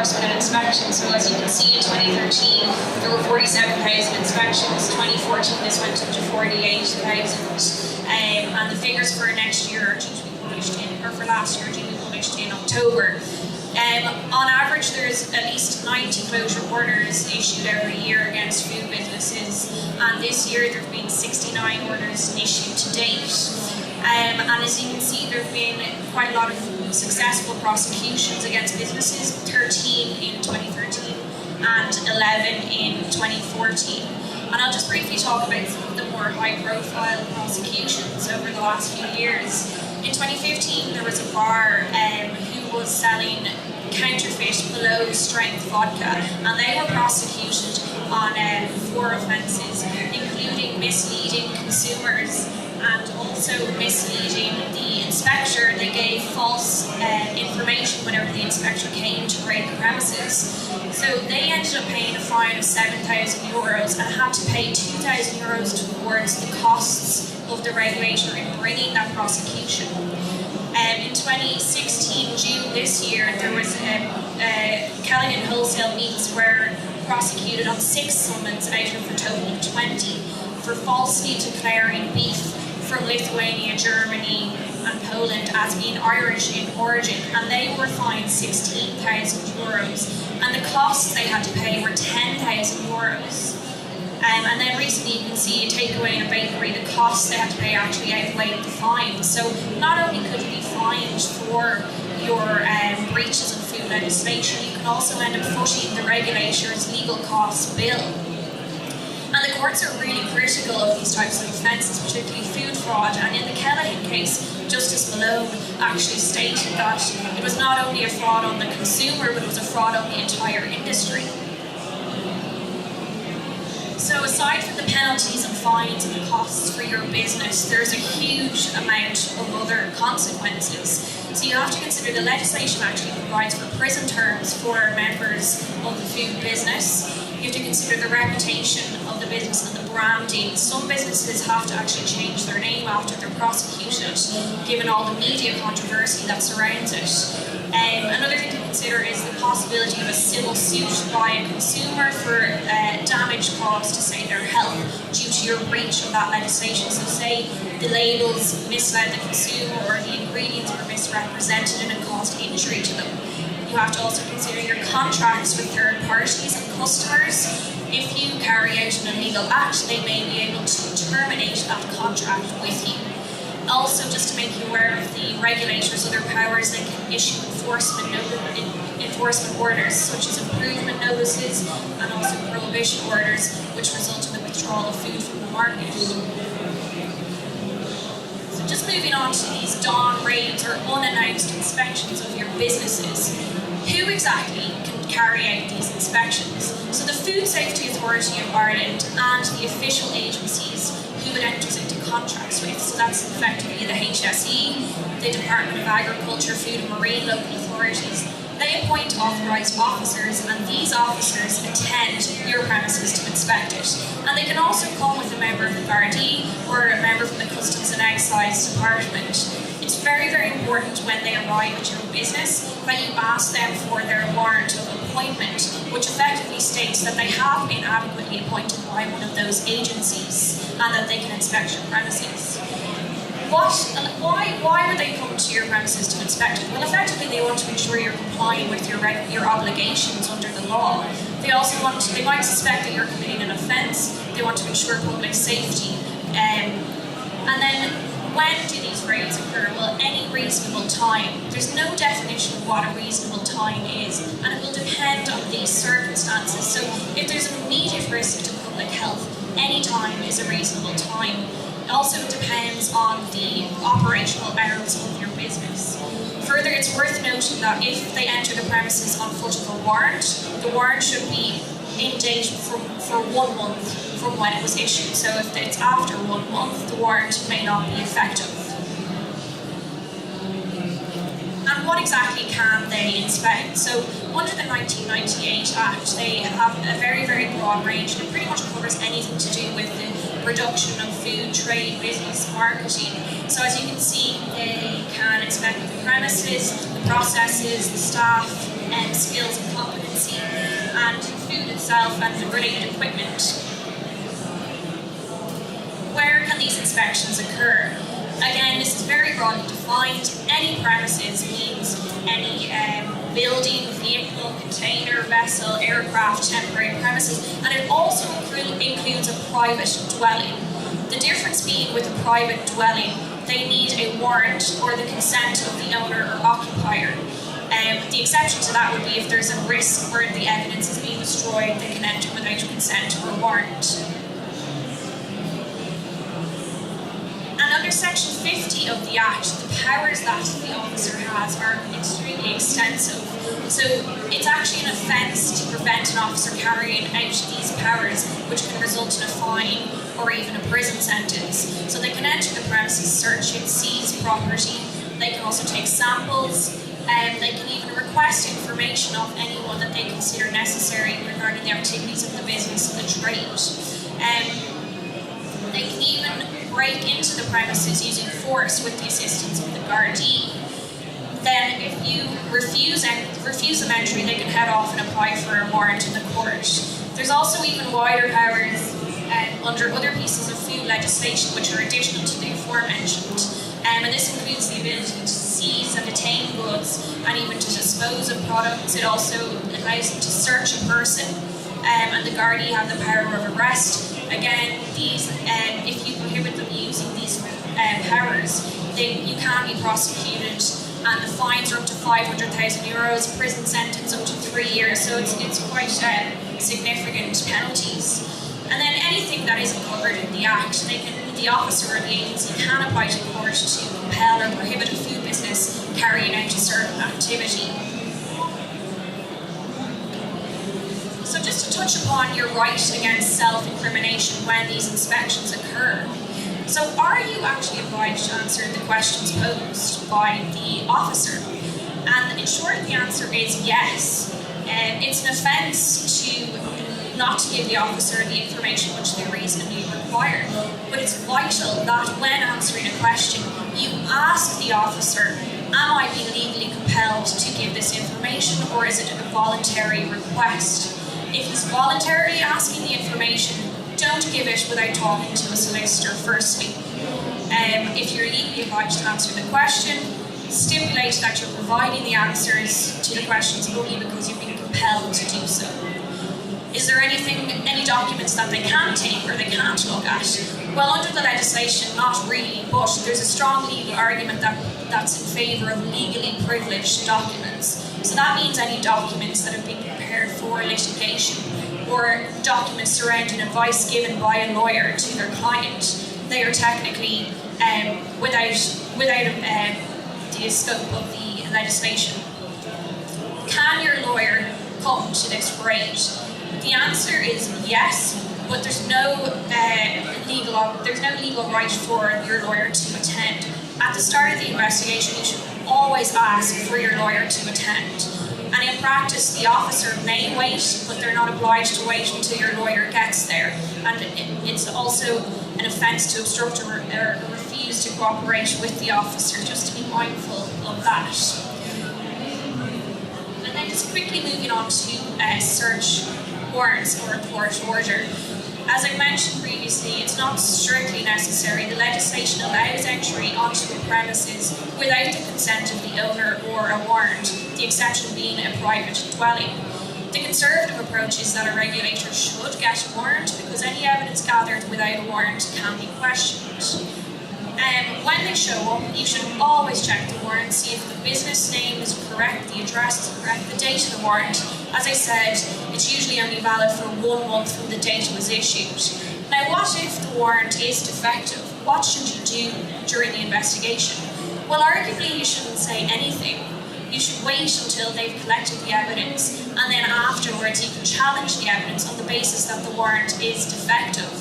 enforcement and inspection. So as you can see, in 2013 there were 47,000 inspections. 2014 this went up to 48,000, and the figures for next year are due to be published or for last year are due to be published in October. On average, there's at least 90 closure orders issued every year against food businesses, and this year there have been 69 orders issued to date. And as you can see, there have been quite a lot of successful prosecutions against businesses, 13 in 2013 and 11 in 2014. And I'll just briefly talk about some of the more high-profile prosecutions over the last few years. In 2015, there was a bar who was selling counterfeit below-strength vodka, and they were prosecuted on 4 offences, including misleading consumers and also misleading the inspector. They gave false information whenever the inspector came to grade the premises. So they ended up paying a fine of €7,000 and had to pay €2,000 towards the costs of the regulator in bringing that prosecution. In 2016, June this year, there was Callaghan Wholesale Meats were prosecuted on 6 summons out of a total of 20 for falsely declaring beef from Lithuania, Germany and Poland as being Irish in origin, and they were fined €16,000, and the costs they had to pay were €10,000. And then recently you can see a takeaway in a bakery, the costs they had to pay actually outweighed the fine. So not only could you be fined for your breaches of food legislation, you can also end up footing the regulator's legal costs bill. And the courts are really critical of these types of offences, particularly food fraud. And in the Callaghan case, Justice Malone actually stated that it was not only a fraud on the consumer, but it was a fraud on the entire industry. So aside from the penalties and fines and the costs for your business, there's a huge amount of other consequences. So you have to consider the legislation actually provides for prison terms for members of the food business. You have to consider the reputation of the business and the branding. Some businesses have to actually change their name after they're prosecuted, given all the media controversy that surrounds it. Another thing to consider is the possibility of a civil suit by a consumer for damage caused to, say, their health due to your breach of that legislation. So say the labels misled the consumer or the ingredients were misrepresented and it caused injury to them. You have to also consider your contracts with third parties and customers. If you carry out an illegal act, they may be able to terminate that contract with you. Also, just to make you aware of the regulators' other powers, they can issue enforcement orders, such as improvement notices and also prohibition orders, which result in the withdrawal of food from the market. So just moving on to these dawn raids or unannounced inspections of your businesses. Who exactly can carry out these inspections? So the Food Safety Authority of Ireland and the official agencies who it enters into contracts with, so that's effectively the HSE, the Department of Agriculture, Food and Marine local authorities. They appoint authorised officers, and these officers attend your premises to inspect it. And they can also come with a member of the Gardaí or a member from the Customs and Excise Department. It's very, very important when they arrive at your business that you ask them for their warrant of appointment, which effectively states that they have been adequately appointed by one of those agencies and that they can inspect your premises. Why would they come to your premises to inspect it? Well, effectively they want to ensure you're complying with your obligations under the law. They might suspect that you're committing an offence. They want to ensure public safety. And then when do these raids occur? Well, any reasonable time. There's no definition of what a reasonable time is, and it will depend on these circumstances. So if there's an immediate risk to public health, any time is a reasonable time. It also depends on the operational hours of your business. Further, it's worth noting that if they enter the premises on foot of a warrant, the warrant should be in date for 1 month from when it was issued. So if it's after 1 month, the warrant may not be effective. And what exactly can they inspect? So under the 1998 Act, they have a very, very broad range, and it pretty much covers anything to do with the production of food, trade, business, marketing. So as you can see, they can inspect the premises, the processes, the staff, and skills and competencies occupancy, and food itself and the related equipment. Where can these inspections occur? Again, this is very broadly defined. Any premises means any building, vehicle, container, vessel, aircraft, temporary premises, and it also includes a private dwelling. The difference being with a private dwelling, they need a warrant or the consent of the owner or occupier. The exception to that would be if there's a risk where the evidence is being destroyed, they can enter without consent or warrant. And under Section 50 of the Act, the powers that the officer has are extremely extensive. So it's actually an offence to prevent an officer carrying out these powers, which can result in a fine or even a prison sentence. So they can enter the premises, search it, seize property. They can also take samples. They can even request information of anyone that they consider necessary regarding the activities of the business of the trade. They can even break into the premises using force with the assistance of the Gardaí. Then if you refuse them entry, they can head off and apply for a warrant in the court. There's also even wider powers under other pieces of food legislation which are additional to the aforementioned. And this includes the ability to seize and detain goods and even to dispose of products. It also allows them to search a person, and the Gardaí have the power of arrest. Again, these, if you prohibit them using these powers, you can be prosecuted, and the fines are up to €500,000, prison sentence up to 3 years, so it's quite significant penalties. And then anything that isn't covered in the Act, the officer or the agency can apply to court to compel or prohibit a food business carrying out a certain activity. So just to touch upon your right against self-incrimination when these inspections occur. So are you actually obliged to answer the questions posed by the officer? And in short, the answer is yes. It's an offence not to give the officer the information which they reasonably require. But it's vital that when answering a question, you ask the officer, am I being legally compelled to give this information, or is it a voluntary request? If he's voluntarily asking the information, don't give it without talking to a solicitor firstly. If you're legally obliged to answer the question, stipulate that you're providing the answers to the questions only because you've been compelled to do so. Is there any documents that they can take or they can't look at? Well, under the legislation, not really, but there's a strong legal argument that's in favour of legally privileged documents. So that means any documents that have been prepared for litigation or documents surrounding advice given by a lawyer to their client, they are technically without the scope of the legislation. Can your lawyer come to this grade? The answer is yes, but there's no legal right for your lawyer to attend. At the start of the investigation, you should always ask for your lawyer to attend. And in practice, the officer may wait, but they're not obliged to wait until your lawyer gets there. And it's also an offence to obstruct or refuse to cooperate with the officer, just to be mindful of that. And then just quickly moving on to search warrants or a court order. As I mentioned previously, it's not strictly necessary. The legislation allows entry onto the premises without the consent of the owner or a warrant, the exception being a private dwelling. The conservative approach is that a regulator should get a warrant because any evidence gathered without a warrant can be questioned. When they show up, you should always check the warrant, see if the business name is correct, the address is correct, the date of the warrant. As I said, it's usually only valid for 1 month from the date it was issued. Now, what if the warrant is defective? What should you do during the investigation? Well, arguably, you shouldn't say anything. You should wait until they've collected the evidence, and then afterwards you can challenge the evidence on the basis that the warrant is defective.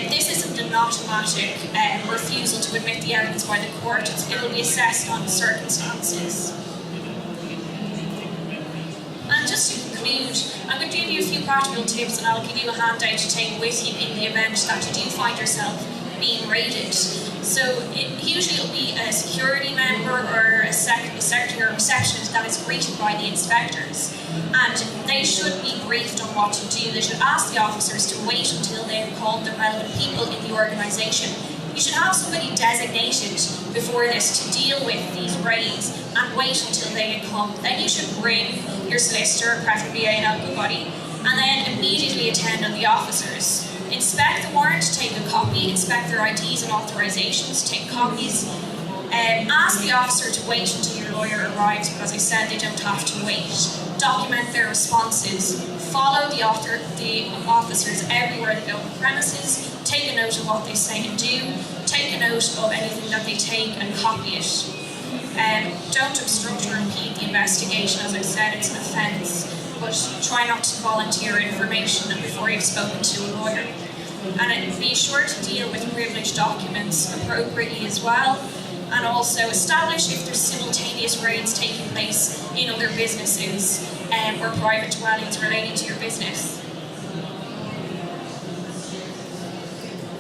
This isn't an automatic refusal to admit the evidence by the court. It will be assessed on circumstances. And just to conclude, I'm going to give you a few practical tips and I'll give you a handout to take with you in the event that you do find yourself being raided. So usually it'll be a security member or a secretary or receptionist that is greeted by the inspectors, and they should be briefed on what to do. They should ask the officers to wait until they have called the relevant people in the organisation. You should have somebody designated before this to deal with these raids and wait until they come. Then you should bring your solicitor, preferably an local body, and then immediately attend on the officers. Inspect the warrant, take a copy, inspect their IDs and authorisations, take copies. Ask the officer to wait until your lawyer arrives, because I said they don't have to wait. Document their responses. Follow the officers everywhere they go on the premises. Take a note of what they say and do. Take a note of anything that they take and copy it. Don't obstruct or impede the investigation. As I said, it's an offence, but try not to volunteer information before you've spoken to a lawyer. And be sure to deal with privileged documents appropriately as well, and also establish if there's simultaneous raids taking place in other businesses or private dwellings relating to your business.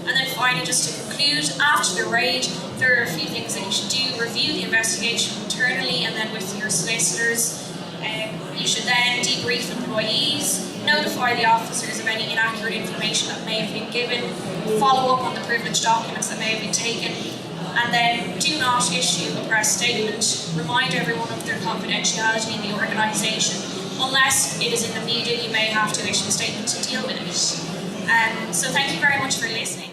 And then finally, just to conclude, after the raid, there are a few things that you should do. Review the investigation internally and then with your solicitors. You should then debrief employees, notify the officers of any inaccurate information that may have been given, follow up on the privileged documents that may have been taken, and then do not issue a press statement. Remind everyone of their confidentiality in the organisation. Unless it is in the media, you may have to issue a statement to deal with it. So thank you very much for listening.